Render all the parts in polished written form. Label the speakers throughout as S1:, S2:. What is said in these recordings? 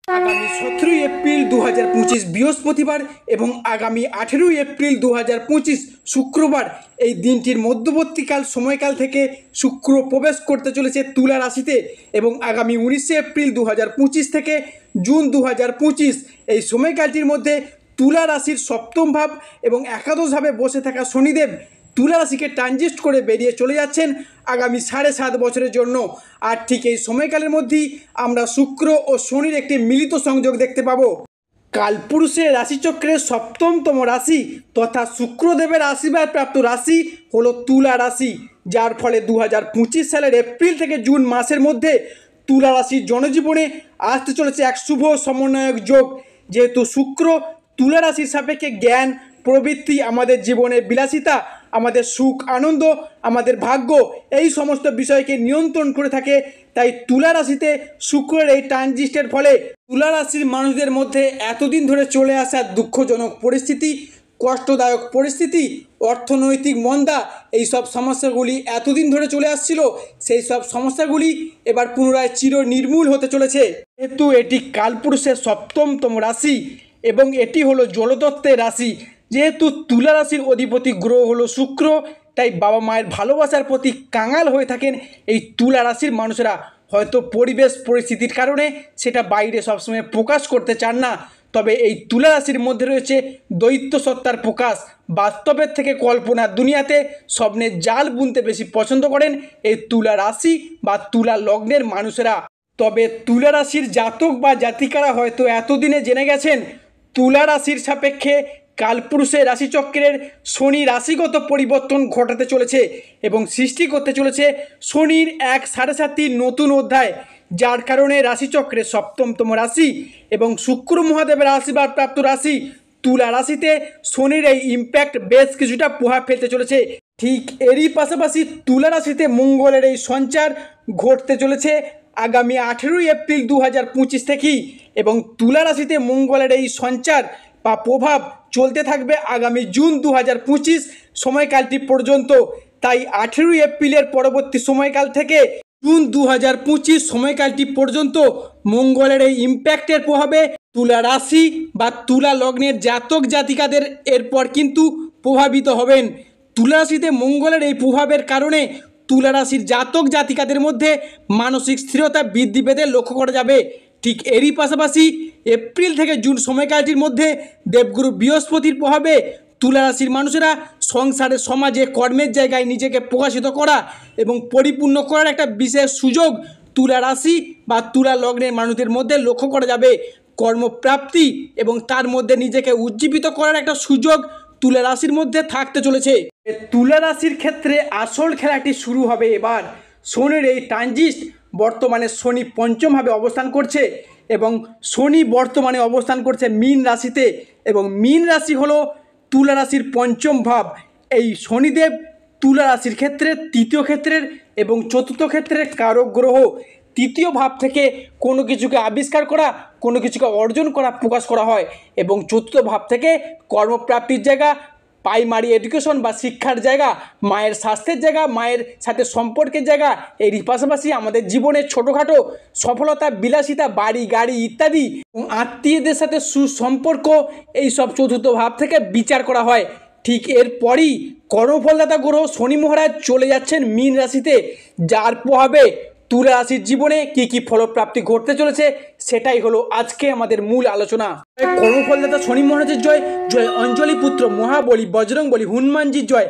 S1: আগামী 17 এপ্রিল 2025 বৃহস্পতিবার এবং আগামী 18 এপ্রিল 2025 শুক্রবার এই দিনটির মধ্যবর্তীকাল সময়কাল থেকে শুক্র প্রবেশ করতে চলেছে তুলা রাশিতে এবং আগামী 19 এপ্রিল 2025 থেকে জুন 2025 এই সময়কালটির মধ্যে তুলা রাশির সপ্তম ভাব এবং একাদশভাবে বসে থাকা শনিদেব তুলা রাশিকে ট্রানজিট করে বেরিয়ে চলে যাচ্ছেন আগামী 7.5 বছরের জন্য। আর ঠিক এই সময়কালের মধ্যেই আমরা শুক্র ও শনির একটি মিলিত সংযোগ দেখতে পাবো। কালপুরুষের রাশিচক্রের সপ্তমতম রাশি তথা শুক্রদেবের আশীর্বাদ প্রাপ্ত রাশি হলো তুলা রাশি, যার ফলে 2025 সালের এপ্রিল থেকে জুন মাসের মধ্যে তুলা রাশির জনজীবনে আসতে চলেছে এক শুভ সমন্বয়ক যোগ। যেহেতু শুক্র তুলা রাশির সাপেক্ষে জ্ঞান, প্রবৃত্তি, আমাদের জীবনের বিলাসিতা, আমাদের সুখ আনন্দ, আমাদের ভাগ্য এই সমস্ত বিষয়কে নিয়ন্ত্রণ করে থাকে, তাই তুলা রাশিতে শুক্রের এই ট্রানজিটের ফলে তুলা রাশির মানুষদের মধ্যে এতদিন ধরে চলে আসা দুঃখজনক পরিস্থিতি, কষ্টদায়ক পরিস্থিতি, অর্থনৈতিক মন্দা, এই সব সমস্যাগুলি এতদিন ধরে চলে আসছিল, সেই সব সমস্যাগুলি এবার পুনরায় চির নির্মূল হতে চলেছে। যেহেতু এটি কালপুরুষের সপ্তমতম রাশি এবং এটি হলো জলতত্ত্বের রাশি, যেহেতু তুলা রাশির অধিপতি গ্রহ হলো শুক্র, তাই বাবা মায়ের ভালোবাসার প্রতি কাঙাল হয়ে থাকেন এই তুলা রাশির মানুষেরা। হয়তো পরিবেশ পরিস্থিতির কারণে সেটা বাইরে সবসময় প্রকাশ করতে চান না, তবে এই তুলা রাশির মধ্যে রয়েছে দৈত্য সত্তার প্রকাশ। বাস্তবের থেকে কল্পনার দুনিয়াতে স্বপ্নের জাল বুনতে বেশি পছন্দ করেন এই তুলা রাশি বা তুলা লগ্নের মানুষেরা। তবে তুলা রাশির জাতক বা জাতিকারা হয়তো এতদিনে জেনে গেছেন তুলা রাশির সাপেক্ষে কালপুরুষের রাশিচক্রের শনি রাশিগত পরিবর্তন ঘটাতে চলেছে এবং সৃষ্টি করতে চলেছে শনির এক 7.5 নতুন অধ্যায়, যার কারণে রাশিচক্রের সপ্তমতম রাশি এবং শুক্র মহাদেবের আশীর্বাদ প্রাপ্ত রাশি তুলা রাশিতে শনির এই ইম্প্যাক্ট বেশ কিছুটা প্রভাব ফেলতে চলেছে। ঠিক এরই পাশাপাশি তুলা রাশিতে মঙ্গলের এই সঞ্চার ঘটতে চলেছে আগামী 18 এপ্রিল 2025 থেকেই এবং তুলা রাশিতে মঙ্গলের এই সঞ্চার বা প্রভাব চলতে থাকবে আগামী জুন 2025 সময়কালটি পর্যন্ত। তাই 18 এপ্রিলের পরবর্তী সময়কাল থেকে জুন 2025 সময়কালটি পর্যন্ত মঙ্গলের এই ইম্প্যাক্টের প্রভাবে তুলা রাশি বা তুলা লগ্নের জাতক জাতিকাদের এরপর কিন্তু প্রভাবিত হবেন। তুলা রাশিতে মঙ্গলের এই প্রভাবের কারণে তুলা রাশির জাতক জাতিকাদের মধ্যে মানসিক স্থিরতা বৃদ্ধি পেতে লক্ষ্য করা যাবে। ঠিক এরই পাশাপাশি এপ্রিল থেকে জুন সময়কালটির মধ্যে দেবগুরু বৃহস্পতির প্রভাবে তুলা রাশির মানুষেরা সংসারে, সমাজে, কর্মের জায়গায় নিজেকে প্রকাশিত করা এবং পরিপূর্ণ করার একটা বিশেষ সুযোগ তুলা রাশি বা তুলা লগ্নের মানুষদের মধ্যে লক্ষ্য করা যাবে। কর্মপ্রাপ্তি এবং তার মধ্যে নিজেকে উজ্জীবিত করার একটা সুযোগ তুলা রাশির মধ্যে থাকতে চলেছে। তুলা রাশির ক্ষেত্রে আসল খেলাটি শুরু হবে এবার। শনির এই ট্রানজিট, বর্তমানে শনি পঞ্চমভাবে অবস্থান করছে এবং শনি বর্তমানে অবস্থান করছে মীন রাশিতে এবং মীন রাশি হলো তুলা রাশির পঞ্চম ভাব। এই শনিদেব তুলা রাশির ক্ষেত্রে তৃতীয় ক্ষেত্রের এবং চতুর্থ ক্ষেত্রের কারক গ্রহ। তৃতীয় ভাব থেকে কোনো কিছুকে আবিষ্কার করা, কোনো কিছুকে অর্জন করা, প্রকাশ করা হয় এবং চতুর্থ ভাব থেকে কর্মপ্রাপ্তির জায়গা, প্রাইমারি এডুকেশন বা শিক্ষার জায়গা, মায়ের স্বাস্থ্যের জায়গা, মায়ের সাথে সম্পর্কের জায়গা, এরই পাশাপাশি আমাদের জীবনের ছোটোখাটো সফলতা, বিলাসিতা, বাড়ি গাড়ি ইত্যাদি এবং আত্মীয়দের সাথে সুসম্পর্ক, এই সব চতুর্থ ভাব থেকে বিচার করা হয়। ঠিক এরপরই কর্মফলদাতা গ্রহ শনি মহারাজ চলে যাচ্ছেন মীন রাশিতে, যার প্রভাবে তুলা রাশির জীবনে কী কী ফলপ্রাপ্তি ঘটতে চলেছে সেটাই হলো আজকে আমাদের মূল আলোচনা। কর্মফলদাতা শনি মহারাজের জয়, জয় অঞ্জলি পুত্র মহাবলী বজরং বলী হনুমানজির জয়।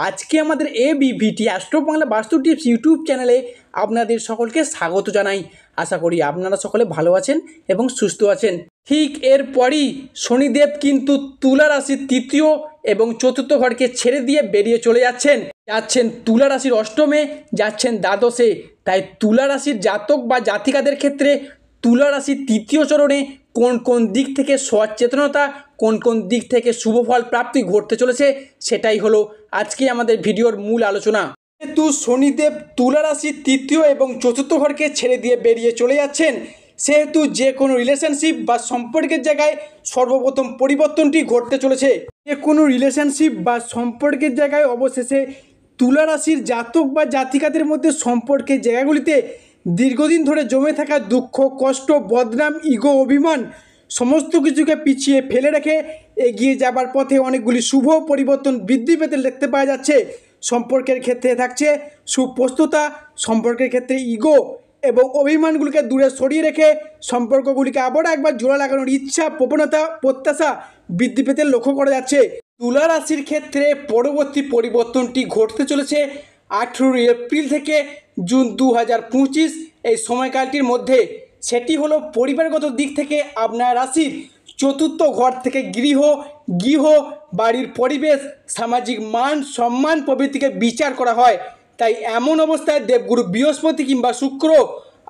S1: আজকে আমাদের ABVT অ্যাস্ট্রো বাংলা বাস্তু টিপস ইউটিউব চ্যানেলে আপনাদের সকলকে স্বাগত জানাই। আশা করি আপনারা সকলে ভালো আছেন এবং সুস্থ আছেন। ঠিক এরপরই শনিদেব কিন্তু তুলা রাশির তৃতীয় এবং চতুর্থ ঘরকে ছেড়ে দিয়ে বেরিয়ে চলে যাচ্ছেন তুলা রাশির অষ্টমে, যাচ্ছেন দ্বাদশে। তাই তুলা রাশির জাতক বা জাতিকাদের ক্ষেত্রে তুলা রাশির তৃতীয় চরণে কোন কোন দিক থেকে সচেতনতা, কোন কোন দিক থেকে শুভফল প্রাপ্তি ঘটতে চলেছে সেটাই হলো আজকে আমাদের ভিডিওর মূল আলোচনা। যেহেতু শনিদেব তুলা রাশির তৃতীয় এবং চতুর্থ ঘরকে ছেড়ে দিয়ে বেরিয়ে চলে যাচ্ছেন, সেহেতু যে কোনো রিলেশনশিপ বা সম্পর্কের জায়গায় সর্বপ্রথম পরিবর্তনটি ঘটতে চলেছে। যে কোনো রিলেশনশিপ বা সম্পর্কের জায়গায় অবশেষে তুলা রাশির জাতক বা জাতিকাদের মধ্যে সম্পর্কের জায়গাগুলিতে দীর্ঘদিন ধরে জমে থাকা দুঃখ, কষ্ট, বদনাম, ইগো, অভিমান সমস্ত কিছুকে পিছিয়ে ফেলে রেখে এগিয়ে যাবার পথে অনেকগুলি শুভ পরিবর্তন বৃদ্ধি পেতে দেখতে পাওয়া যাচ্ছে। সম্পর্কের ক্ষেত্রে থাকছে সুপ্রস্তুতা, সম্পর্কের ক্ষেত্রে ইগো এবং অভিমানগুলিকে দূরে সরিয়ে রেখে সম্পর্কগুলিকে আবার একবার জোড়া লাগানোর ইচ্ছা, প্রবণতা, প্রত্যাশা বৃদ্ধি পেতে লক্ষ্য করা যাচ্ছে। তুলা রাশির ক্ষেত্রে পরবর্তী পরিবর্তনটি ঘটতে চলেছে 18 এপ্রিল থেকে জুন 2025 এই সময়কালটির মধ্যে। সেটি হলো পরিবারগত দিক থেকে আপনার রাশির চতুর্থ ঘর থেকে গৃহ, বাড়ির পরিবেশ, সামাজিক মান সম্মান প্রভৃতিকে বিচার করা হয়। তাই এমন অবস্থায় দেবগুরু বৃহস্পতি কিংবা শুক্র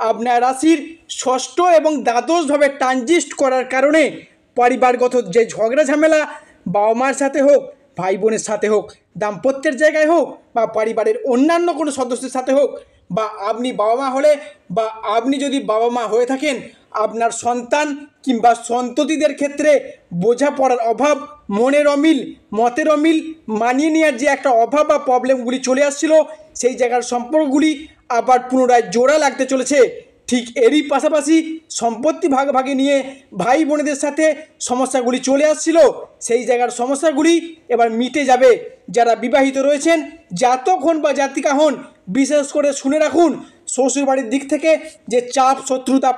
S1: আপনার রাশির ষষ্ঠ এবং দ্বাদশভাবে ট্রানজিট করার কারণে পরিবারগত যে ঝগড়া ঝামেলা বাবা মার সাথে হোক, ভাই বোনের সাথে হোক, দাম্পত্যের জায়গায় হোক বা পরিবারের অন্যান্য কোনো সদস্যের সাথে হোক, বা আপনি বাবা মা হলে বা আপনি যদি বাবা মা হয়ে থাকেন, আপনার সন্তান কিংবা সন্ততিদের ক্ষেত্রে বোঝাপড়ার অভাব, মনের অমিল, মতের অমিল, মানিয়ে নেওয়ার যে একটা অভাব বা প্রবলেমগুলি চলে আসছিল, সেই জায়গার সম্পর্কগুলি আবার পুনরায় জোড়া লাগতে চলেছে। ঠিক এরই পাশাপাশি সম্পত্তি ভাগাভাগি নিয়ে ভাই বোনেদের সাথে সমস্যাগুলি চলে আসছিল, সেই জায়গার সমস্যাগুলি এবার মিটে যাবে। যারা বিবাহিত রয়েছেন, জাতক হন বা জাতিকা হন, বিশেষ করে শুনে রাখুন, শ্বশুরবাড়ির দিক থেকে যে চাপ শত্রুতা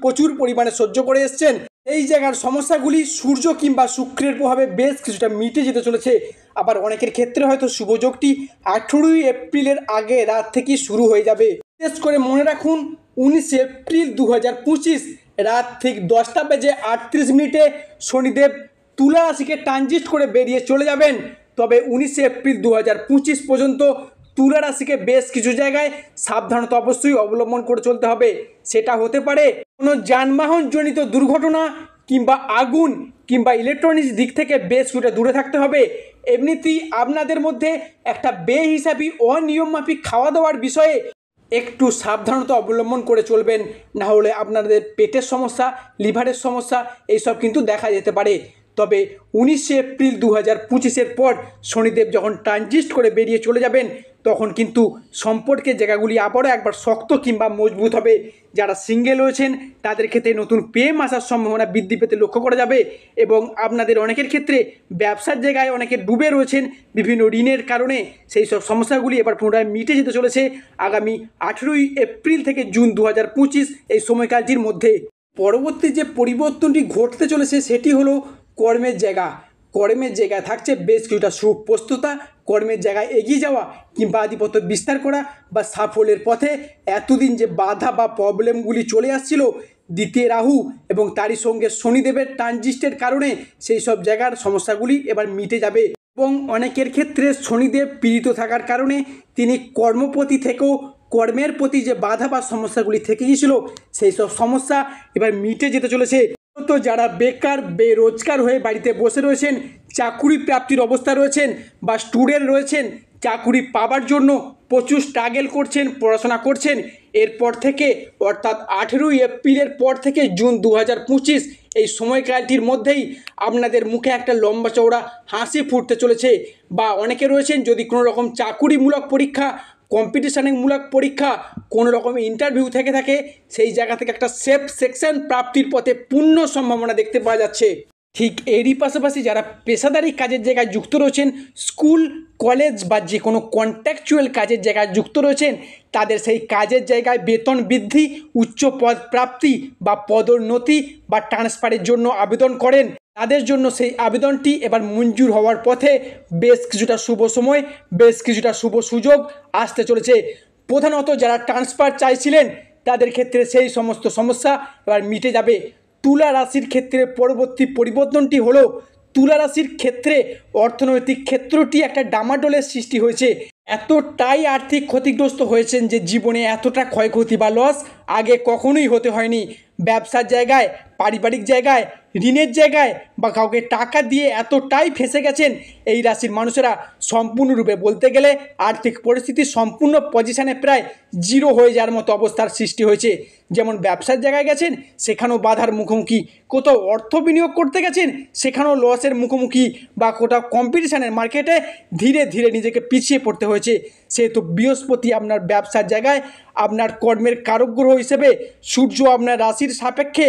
S1: প্রচুর পরিমাণে সহ্য করে এসছেন, এই জায়গার সমস্যাগুলি সূর্য কিংবা শুক্রের প্রভাবে বেশ কিছুটা মিটে যেতে চলেছে। আবার অনেকের ক্ষেত্রে হয়তো শুভযোগটি 18 এপ্রিলের আগে রাত থেকেই শুরু হয়ে যাবে। বিশেষ করে মনে রাখুন, 19 এপ্রিল 2025 রাত ঠিক 10:38 শনিদেব তুলা রাশিকে ট্রানজিট করে বেরিয়ে চলে যাবেন। তবে 19 এপ্রিল 2025 পর্যন্ত তুলা রাশিকে বেশ কিছু জায়গায় সাবধানতা অবশ্যই অবলম্বন করে চলতে হবে। সেটা হতে পারে কোনো যানবাহনজনিত দুর্ঘটনা কিংবা আগুন কিংবা ইলেকট্রনিক্স দিক থেকে বেশ কিছুটা দূরে থাকতে হবে। এমনিতেই আপনাদের মধ্যে একটা বেহিসাবি অনিয়মমাফিক খাওয়া দাওয়ার বিষয়ে একটু সাবধানতা অবলম্বন করে চলবেন, না হলে আপনাদের পেটের সমস্যা, লিভারের সমস্যা এইসব কিন্তু দেখা যেতে পারে। তবে 19 এপ্রিল 2025 পর শনিদেব যখন ট্রানজিট করে বেরিয়ে চলে যাবেন, তখন কিন্তু সম্পর্কের জায়গাগুলি আবারও একবার শক্ত কিংবা মজবুত হবে। যারা সিঙ্গেল রয়েছেন তাদের ক্ষেত্রে নতুন প্রেম আসার সম্ভাবনা বৃদ্ধি পেতে লক্ষ্য করা যাবে। এবং আপনাদের অনেকের ক্ষেত্রে ব্যবসার জায়গায় অনেকে ডুবে রয়েছেন বিভিন্ন ঋণের কারণে, সেই সব সমস্যাগুলি এবার পুনরায় মিটে যেতে চলেছে আগামী 18 এপ্রিল থেকে জুন 2025 এই সময়কালটির মধ্যে। পরবর্তী যে পরিবর্তনটি ঘটতে চলেছে সেটি হলো কর্মের জায়গা। কর্মের জায়গায় থাকছে বেশ কিছুটা সুপ্রস্তুতা, কর্মের জায়গায় এগিয়ে যাওয়া কিংবা আধিপত্য বিস্তার করা বা সাফল্যের পথে এতদিন যে বাধা বা প্রবলেমগুলি চলে আসছিল, দ্বিতীয় রাহু এবং তারই সঙ্গে শনিদেবের ট্রানজিটের কারণে সেই সব জায়গার সমস্যাগুলি এবার মিটে যাবে। এবং অনেকের ক্ষেত্রে শনিদেব পীড়িত থাকার কারণে তিনি কর্মপতি থেকেও কর্মের প্রতি যে বাধা বা সমস্যাগুলি থেকে গিয়েছিল, সেই সব সমস্যা এবার মিটে যেতে চলেছে। তো যারা বেকার বেরোজগার হয়ে বাড়িতে বসে রয়েছেন, চাকুরি প্রাপ্তির অবস্থা রয়েছেন বা স্টুডেন্ট রয়েছেন, চাকুরি পাবার জন্য প্রচুর স্ট্রাগল করছেন, পড়াশোনা করছেন, এরপর থেকে অর্থাৎ 18 এপ্রিলের পর থেকে জুন 2025 এই সময়কালটির মধ্যেই আপনাদের মুখে একটা লম্বা চওড়া হাসি ফুটতে চলেছে। বা অনেকে রয়েছেন যদি কোনো রকম চাকুরিমূলক পরীক্ষা, কম্পিটিশনমূলক পরীক্ষা, কোনো রকম ইন্টারভিউ থেকে থাকে, সেই জায়গা থেকে একটা সেফ সেকশন প্রাপ্তির পথে পূর্ণ সম্ভাবনা দেখতে পাওয়া যাচ্ছে। ঠিক এরই পাশাপাশি যারা পেশাদারি কাজের জায়গায় যুক্ত রয়েছেন, স্কুল কলেজ বা যে কোনো কন্ট্রাকচুয়াল কাজের জায়গায় যুক্ত রয়েছেন, তাদের সেই কাজের জায়গায় বেতন বৃদ্ধি, উচ্চ পদ প্রাপ্তি বা পদোন্নতি বা ট্রান্সফারের জন্য আবেদন করেন, তাদের জন্য সেই আবেদনটি এবার মঞ্জুর হওয়ার পথে বেশ কিছুটা শুভ সময়, বেশ কিছুটা শুভ সুযোগ আসতে চলেছে। প্রধানত যারা ট্রান্সফার চাইছিলেন তাদের ক্ষেত্রে সেই সমস্ত সমস্যা এবার মিটে যাবে। তুলা রাশির ক্ষেত্রে পরবর্তী পরিবর্তনটি হলো, তুলা রাশির ক্ষেত্রে অর্থনৈতিক ক্ষেত্রটি একটা ডামাডোলের সৃষ্টি হয়েছে। এতটাই আর্থিক ক্ষতিগ্রস্ত হয়েছেন যে জীবনে এতটা ক্ষয়ক্ষতি বা লস আগে কখনোই হতে হয়নি। ব্যবসার জায়গায়, পারিবারিক জায়গায়, ঋণের জায়গায় বা কাউকে টাকা দিয়ে এতটাই ফেঁসে গেছেন এই রাশির মানুষেরা, সম্পূর্ণরূপে বলতে গেলে আর্থিক পরিস্থিতি সম্পূর্ণ পজিশানে প্রায় জিরো হয়ে যাওয়ার মতো অবস্থার সৃষ্টি হয়েছে। যেমন ব্যবসার জায়গায় গেছেন, সেখানেও বাধার মুখোমুখি, কোথাও অর্থ বিনিয়োগ করতে গেছেন সেখানেও লসের মুখোমুখি, বা কোথাও কম্পিটিশানের মার্কেটে ধীরে ধীরে নিজেকে পিছিয়ে পড়তে হয়েছে। সেহেতু বৃহস্পতি আপনার ব্যবসার জায়গায় আপনার কর্মের কারক গ্রহ হিসেবে, সূর্য আপনার রাশির সাপেক্ষে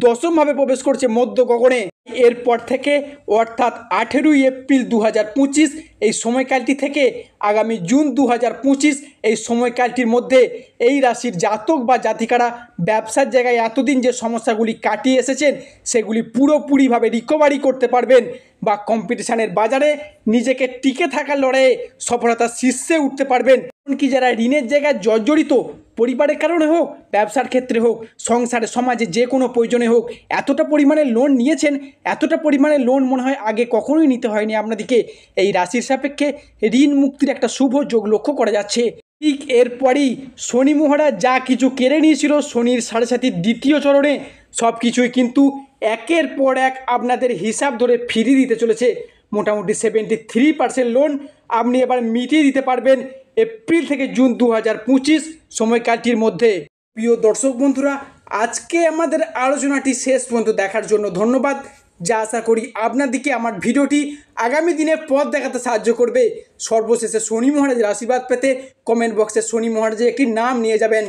S1: দশমভাবে প্রবেশ করছে মধ্য গগনে। এরপর থেকে অর্থাৎ 18ই এপ্রিল 2025 এই সময়কালটি থেকে আগামী জুন 2025 এই সময়কালটির মধ্যে এই রাশির জাতক বা জাতিকারা ব্যবসার জায়গায় এতদিন যে সমস্যাগুলি কাটিয়ে এসেছেন সেগুলি পুরোপুরিভাবে রিকভারি করতে পারবেন, বা কম্পিটিশানের বাজারে নিজেকে টিকে থাকার লড়াইয়ে সফলতার শীর্ষে উঠতে পারবেন। এমনকি যারা ঋণের জায়গায় জর্জরিত, পরিবারের কারণে হোক, ব্যবসার ক্ষেত্রে হোক, সংসারে সমাজে যে কোনো প্রয়োজনে হোক, এতটা পরিমাণে লোন নিয়েছেন, এতটা পরিমাণে লোন মনে হয় আগে কখনোই নিতে হয়নি আপনাদেরকে। এই রাশির সাপেক্ষে ঋণ মুক্তির একটা শুভ যোগ লক্ষ্য করা যাচ্ছে। ঠিক এরপরই শনি মহারাজ যা কিছু কেড়ে নিয়েছিল শনির সাড়ে সাতির দ্বিতীয় চরণে, সব কিছুই কিন্তু একের পর এক আপনাদের হিসাব ধরে ফিরিয়ে দিতে চলেছে। মোটামুটি 73% লোন আপনি এবার মিটিয়ে দিতে পারবেন এপ্রিল থেকে জুন 2025 সময়কালটির মধ্যে। প্রিয় দর্শক বন্ধুরা, আজকে আমাদের আলোচনাটি শেষ পর্যন্ত দেখার জন্য ধন্যবাদ। যা আশা করি আপনাদেরকে আমার ভিডিওটি আগামী দিনে পথ দেখাতে সাহায্য করবে। সর্বশেষে শনি মহারাজের আশীর্বাদ পেতে কমেন্ট বক্সে শনি মহারাজের একটি নাম নিয়ে যাবেন।